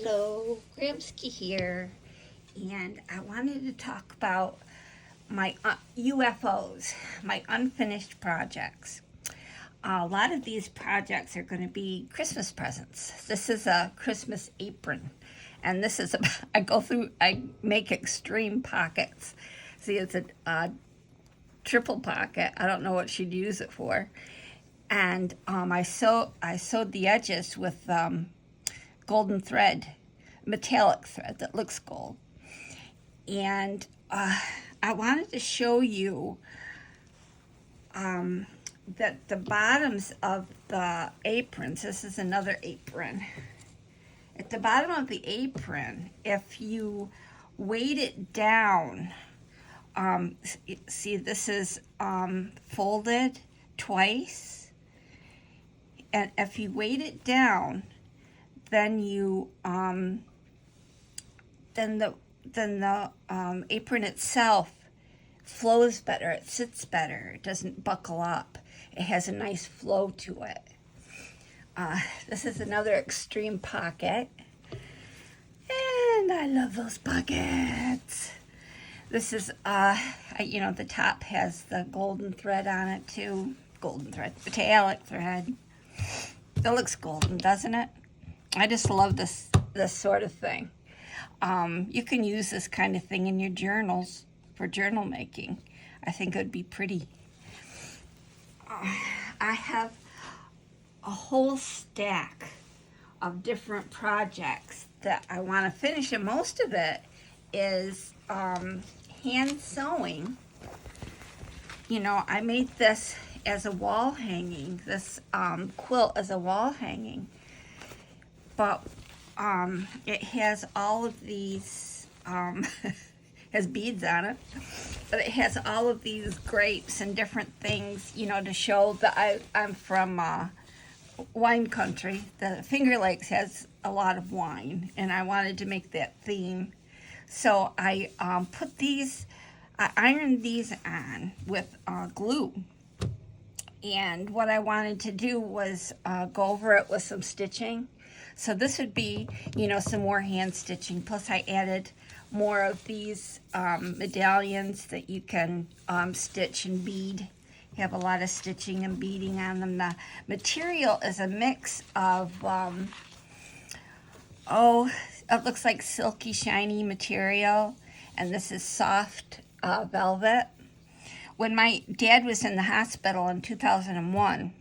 Hello, Gramski here, and I wanted to talk about my UFOs, my unfinished projects. A lot of these projects are going to be Christmas presents. This is a Christmas apron, and this is I make extreme pockets. See, it's a triple pocket. I don't know what she'd use it for, and I sewed the edges with golden thread, metallic thread that looks gold. And I wanted to show you that the bottoms of the aprons, this is another apron. At the bottom of the apron, if you weight it down, see this is folded twice. And if you weight it down, then you then the apron itself flows better. It sits better. It doesn't buckle up. It has a nice flow to it. This is another extreme pocket, and I love those pockets. This is the top has the golden thread on it too. Golden thread, metallic thread. It looks golden, doesn't it? I just love this sort of thing. You can use this kind of thing in your journals for journal making. I think it would be pretty. I have a whole stack of different projects that I want to finish, and most of it is hand sewing. I made this as a wall hanging, this quilt as a wall hanging. But it has all of these, has beads on it, but it has all of these grapes and different things, to show that I'm from wine country. The Finger Lakes has a lot of wine, and I wanted to make that theme. So I I ironed these on with glue. And what I wanted to do was go over it with some stitching. So this would be, some more hand stitching. Plus I added more of these medallions that you can stitch and bead. You have a lot of stitching and beading on them. The material is a mix of, it looks like silky, shiny material. And this is soft velvet. When my dad was in the hospital in 2001,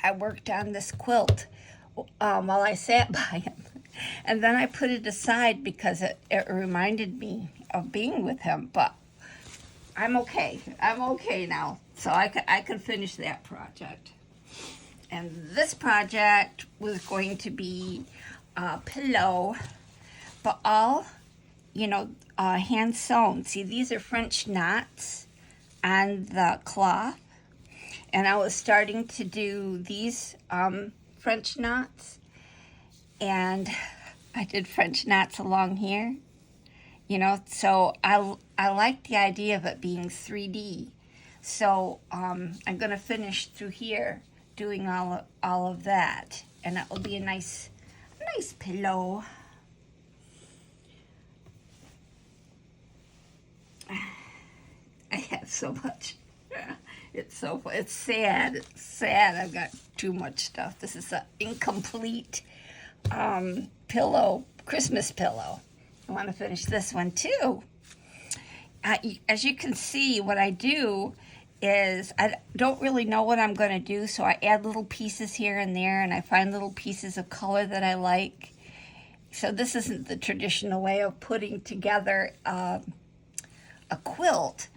I worked on this quilt while I sat by him. And then I put it aside because it reminded me of being with him. But I'm okay. I'm okay now. So I could finish that project. And this project was going to be a pillow, but all, hand sewn. See, these are French knots on the cloth. And I was starting to do these French knots, and I did French knots along here, so I like the idea of it being 3D. So I'm going to finish through here doing all of that, and it will be a nice pillow. I have so much. It's sad. It's sad. I've got too much stuff. This is an incomplete pillow, Christmas pillow. I want to finish this one too. As you can see, what I do is I don't really know what I'm going to do, so I add little pieces here and there, and I find little pieces of color that I like. So this isn't the traditional way of putting together a quilt,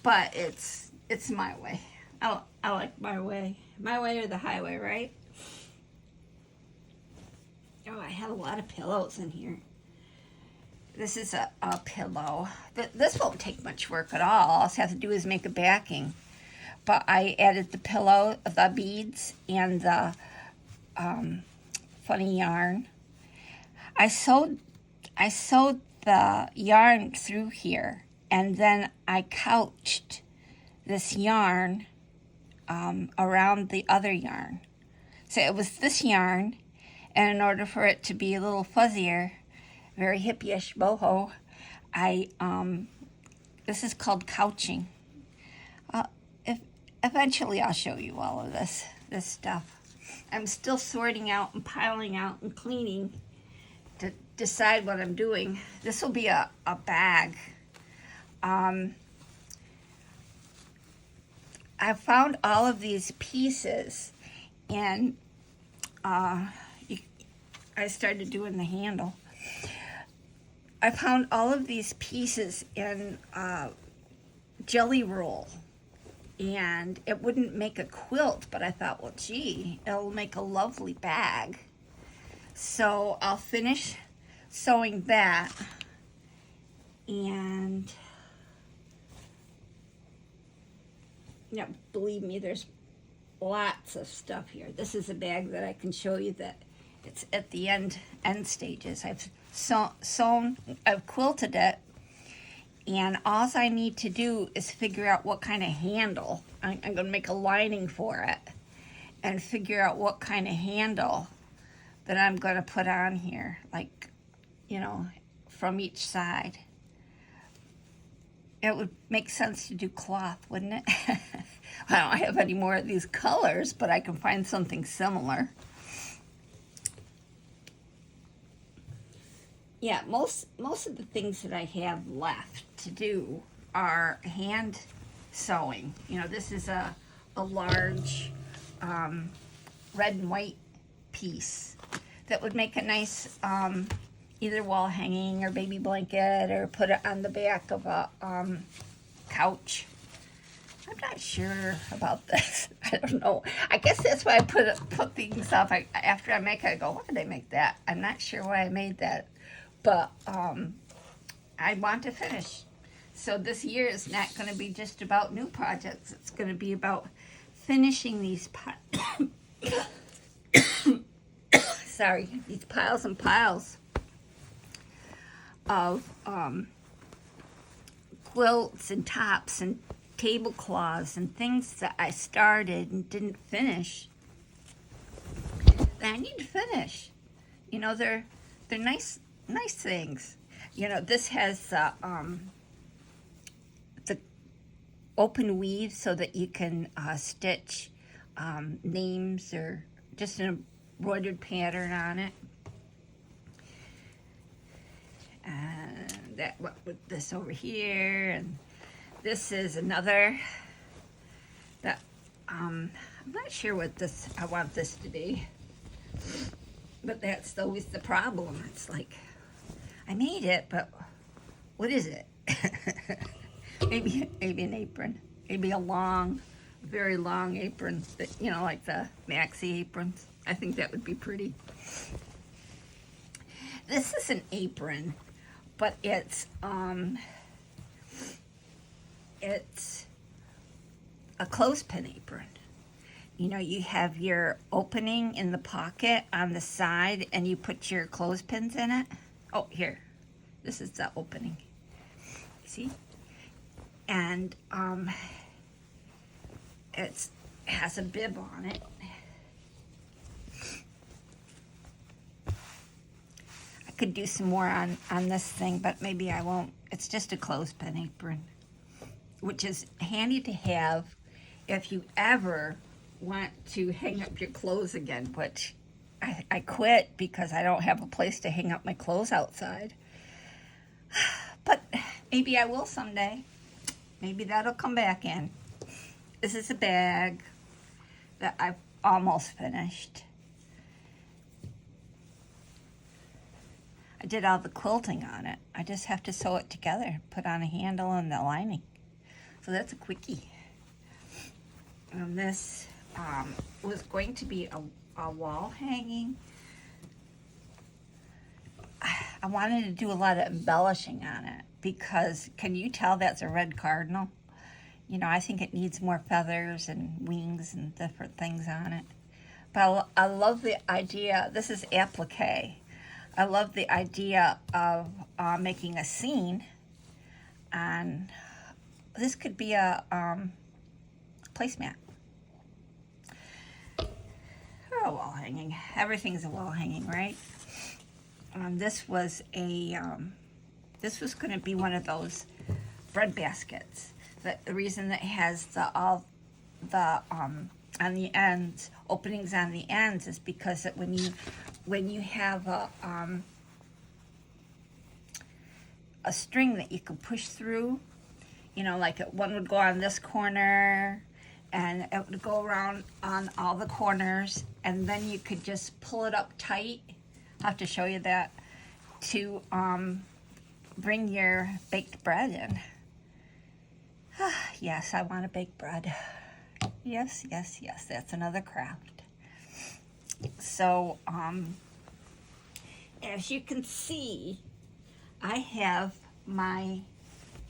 but it's my way. I like my way. My way or the highway, right? Oh, I have a lot of pillows in here. This is a pillow. This won't take much work at all. All I have to do is make a backing. But I added the pillow, the beads, and the funny yarn. I sewed the yarn through here, and then I couched this yarn around the other yarn. So it was this yarn, And in order for it to be a little fuzzier, very hippie-ish boho, this is called couching. If eventually I'll show you all of this stuff. I'm still sorting out and piling out and cleaning to decide what I'm doing. This will be a bag. I found all of these pieces, and I started doing the handle. I found all of these pieces in jelly roll, and it wouldn't make a quilt, but I thought, well, gee, it'll make a lovely bag. So I'll finish sewing that, and yeah, believe me, there's lots of stuff here. This is a bag that I can show you that it's at the end stages. I've I've quilted it, and all I need to do is figure out what kind of handle. I'm going to make a lining for it and figure out what kind of handle that I'm going to put on here, like, you know, from each side. It would make sense to do cloth, wouldn't it? I don't have any more of these colors, but I can find something similar. Yeah, most of the things that I have left to do are hand sewing. You know, this is a large red and white piece that would make a nice either wall hanging or baby blanket, or put it on the back of a couch. I'm not sure about this. I don't know. I guess that's why I put things up. After I make it, I go, why did I make that? I'm not sure why I made that. But I want to finish. So this year is not going to be just about new projects. It's going to be about finishing these these piles and piles of quilts and tops and tablecloths and things that I started and didn't finish that I need to finish. You know, they're nice things. You know, this has the open weave so that you can stitch names or just an embroidered pattern on it. And that with this over here, and this is another that I'm not sure what I want this to be, but that's always the problem. It's like, I made it, but what is it? maybe an apron, maybe a long, very long apron that, you know, like the maxi aprons. I think that would be pretty. This is an apron, but it's a clothespin apron. You know, you have your opening in the pocket on the side, and you put your clothespins in it. Oh, here, this is the opening. See? And it has a bib on it. I could do some more on this thing, but maybe I won't. It's just a clothespin apron, which is handy to have if you ever want to hang up your clothes again, which I quit because I don't have a place to hang up my clothes outside. But maybe I will someday. Maybe that'll come back in. This is a bag that I've almost finished. I did all the quilting on it. I just have to sew it together, put on a handle and the lining. So that's a quickie. And this was going to be a wall hanging. I wanted to do a lot of embellishing on it because, can you tell that's a red cardinal? You know, I think it needs more feathers and wings and different things on it. But I love the idea. This is applique. I love the idea of making a scene, and this could be a placemat. a wall hanging. Everything's a wall hanging, right? This was going to be one of those bread baskets. The reason that it has all the on the ends, openings on the ends, is because that when you have a string that you can push through, you know, like one would go on this corner and it would go around on all the corners, and then you could just pull it up tight. I'll have to show you that to bring your baked bread in. Yes, I want to bake bread. Yes, yes, yes, that's another craft. So, as you can see, I have my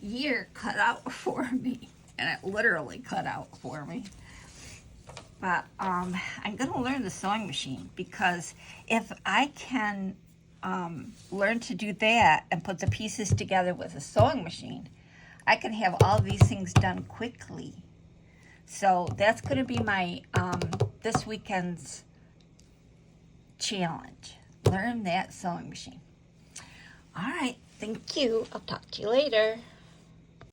year cut out for me, and it literally cut out for me. But I'm going to learn the sewing machine, because if I can learn to do that and put the pieces together with a sewing machine, I can have all these things done quickly. So that's going to be my this weekend's challenge. Learn that sewing machine. All right, thank you. I'll talk to you later.